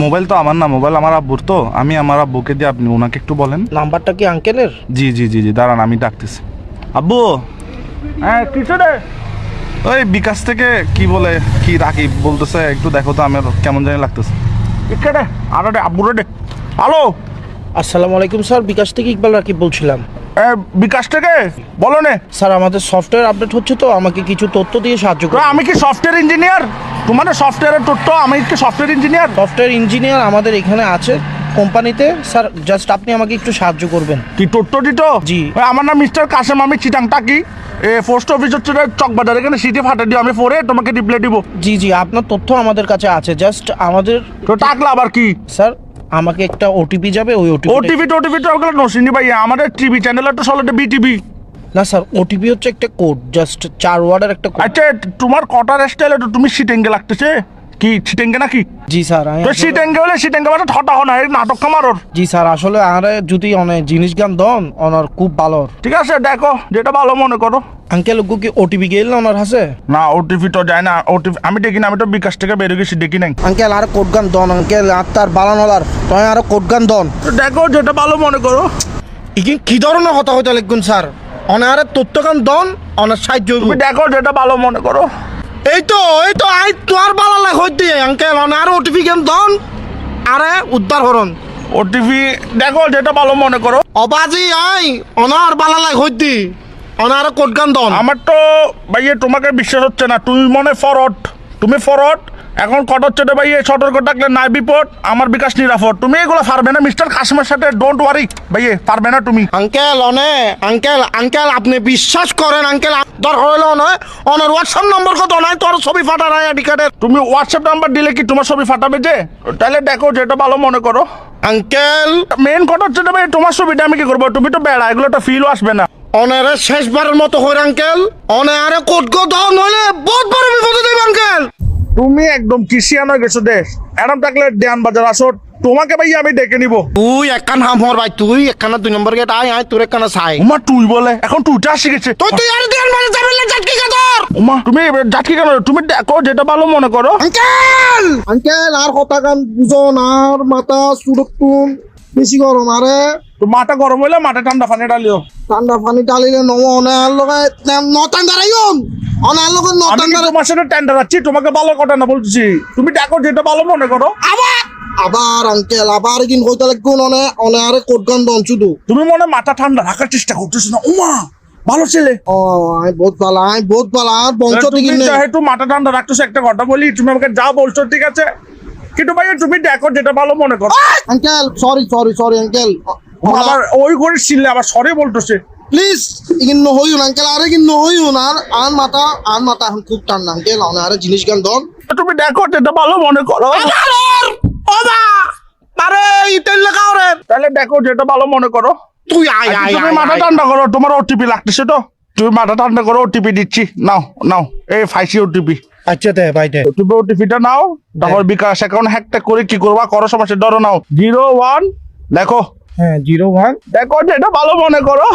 Mobile তো আমার না, মোবাইল আমার আব্বুর, তো আমি আমার আব্বুকে দিয়ে আপনি ওনাকে একটু বলেন। নাম্বারটা কি আঙ্কেলের? জি জি জি জি, দাঁড়ান আমি ডাকতেছি। আব্বু, হ্যাঁ কিছু রে, ওই বিকাশ থেকে কি বলে কি রাকিব বলতেছে, একটু দেখো তো, আমার কেমন জানি লাগতেছে। কে রে? আরে রে আব্বু রে। হ্যালো, আসসালামু আলাইকুম স্যার, বিকাশ থেকে ইকবাল রাকিব বলছিলাম। বিকাশ থেকে বলো নে। স্যার আমাদের সফটওয়্যার আপডেট হচ্ছে, তো আমাকে কিছু তথ্য দিয়ে সাহায্য করুন। আমি কি সফটওয়্যার ইঞ্জিনিয়ার? তোমার সফটওয়্যারের তথ্য, আমি কি সফটওয়্যার ইঞ্জিনিয়ার? সফটওয়্যার ইঞ্জিনিয়ার আমাদের এখানে আছে কোম্পানিতে। স্যার জাস্ট আপনি আমাকে একটু সাহায্য করবেন। কি তথ্য দিত? জি। আমার নাম মিস্টার কাসেম, আমি চিটাংটা কি পোস্ট অফিস হচ্ছে চকবাজার, এখানে সিটি ফাটা দিও, আমি পরে তোমাকে রিপ্লাই দিব। জি জি, আপনার তথ্য আমাদের কাছে আছে, জাস্ট আমাদের তো টাকলা আবার কি? স্যার আমাকে একটা ওটিপি যাবে, ওই ওটিভি তো ওগুলো নসিনি ভাই, আমাদের টিভি চ্যানেল তো চলে বিটিভি। না স্যার, ওটিপি হচ্ছে একটা কোড, জাস্ট 4 ওয়ার্ডের একটা কোড। আচ্ছা, তোমার কটার স্টাইলে তো তুমি সিটেঙ্গে লাগতেছে, কি সিটেঙ্গে নাকি? জি স্যার, তো সিটেঙ্গে হলে সিটেঙ্গে মানে ঠটা হন, এই নাটক কামারর। জি স্যার, আসলে আরে যদি অনেক জিনিস গান দন ওনার খুব ভালো। ঠিক আছে, দেখো যেটা ভালো মনে করো। আঙ্কেল ওগু কি ওটিপি গেল না ওনার হাসে? না, ওটিভি তো যায় না, ওটিভি আমি দেখি না, আমি তো বিকাশ থেকে বেরিয়ে গেছি, দেখি নাই। আঙ্কেল আর কোড গান দন, আঙ্কেল আত্মার বালানলার তয় আর কোড গান দন। দেখো যেটা ভালো মনে করো। ইকিন কি ধরনের হতা হইতে লিখুন স্যার, অনারে তথ্য গান দন, অনার সাহায্য হইব। তুমি দেখো যেটা ভালো মনে করো। এই তো আই তোর বালা লাগ হইতে আঙ্কেল অনার ওটিপি গান দন, আরে উদ্ধার হরন। ওটিভি দেখো যেটা ভালো মনে করো। অবাজি আই অনার বালা লাগ হইতে অনার কোড গান দন। আমার তো ভাইয়ে তোমাকে বিশ্বাস হচ্ছে না, তুমি মনে ফরওয়ার্ড, তুমি ফরওয়ার্ড। এখন কট হচ্ছে রে ভাইয়ে, সতর্ক থাকলে নাই বিপদ, আমার বিকাশ নিরাপদ। তুমি এগুলো পারবে না মিস্টার কাসিমের সাথে, ডোন্ট ওয়ারি ভাইয়ে, পারবে না তুমি। আঙ্কেল আঙ্কেল আপনি বিশ্বাস করেন আঙ্কেল, দরকার হইলো নয় অনার হোয়াটসঅ্যাপ নম্বর কত নাই, তোর ছবি ফাটা নাই আইডি কার্ডের। তুমি হোয়াটসঅ্যাপ নাম্বার দিলে কি তোমার ছবি ফাটাবে যে? তাহলে দেখো যেটা ভালো মনে করো। আঙ্কেল মেন কথা হচ্ছে ভাই, তোমার ছবিটা আমি কি করবো? তুমি তো বেড়া, এগুলো তো ফিলও আসবে না। অনারে শেষবারের মতো হইর আঙ্কেল, অনারে কোট গো দাও, নইলে বহুত বড় বিপদে দেব আঙ্কেল। তুমি একদম কিসিয়ান হয়ে গেছো দেশ, এরম থাকলে দেয়ান বাজার আসো, তোমাকে ভাই আমি ডেকে নিবো। তুই একখান হাম হর ভাই, তুই একখানা 2 নম্বর গেট আয় তোর একখানা ছাই। উমা তুই বলে, এখন তুইটা শিখেছে। তুই আর দেন মানে যাবেন না জাটকি কাদর। উমা তুমি যাচ্ছি কেন? তুমি দেখো যেটা ভালো মনে করো। আঙ্কেল আর কথা গান বুঝন, আর মাথা সুরক্ষণ বেশি গরম, আরে তো মাথা গরম হইলে মাথা ঠান্ডা পানি ডালিও। ঠান্ডা পানি ডালিলে নম অনার লগে নটান দাঁড়াইন, অনার লগে আমি নটান কি দাঁড়াই। তোমার সাথে টেন্ডার আছি, তোমাকে ভালো কথা না বলছি। তুমি দেখো যেটা ভালো মনে করো। আবার আঙ্কেল আবার কিন কইতে লাগুন, অনারে কোট গান দন শুধু। তুমি মনে মাথা ঠান্ডা রাখার চেষ্টা করতেছো না? উমা ভালো ছেলে, ও আই বহুত ভালো আর বংশ তুমি থেকে নেই। যেহেতু মাথা ঠান্ডা রাখতেছো, একটা কথা বলি, তুমি আমাকে যা বলছো ঠিক আছে, কিন্তু ভাই তুমি দেখো যেটা ভালো মনে করো। আঙ্কেল সরি আঙ্কেল, আবার ওই করে ছিললে আবার সরে বলতেছে। প্লিজ ইগিন নহইউন আঙ্কেল, আরে কিন নহইউন, আর মাথা এখন খুব ঠান্ডা আঙ্কেল, অনারে জিনিস গান দন। তুমি দেখো যেটা ভালো মনে করো। আরে ইতেল লাগাও রে, তাহলে দেখো যেটা ভালো মনে করো। তুই আয় তুমি মাথা ঠান্ডা করো, তোমার ওটিপি লাগতেছে তো, তুমি মাথা ঠান্ডা করো, ওটিপি দিচ্ছি, নাও এই ফাইসি ওটিপি। আচ্ছা দে ভাই দে। তুমি ওটিপিটা নাও, তারপর বিকাশ অ্যাকাউন্ট হ্যাকটা করে কি করবা করো, সমস্যা ধরো নাও 01 দেখো। হ্যাঁ 01 দেখো যেটা ভালো মনে করো।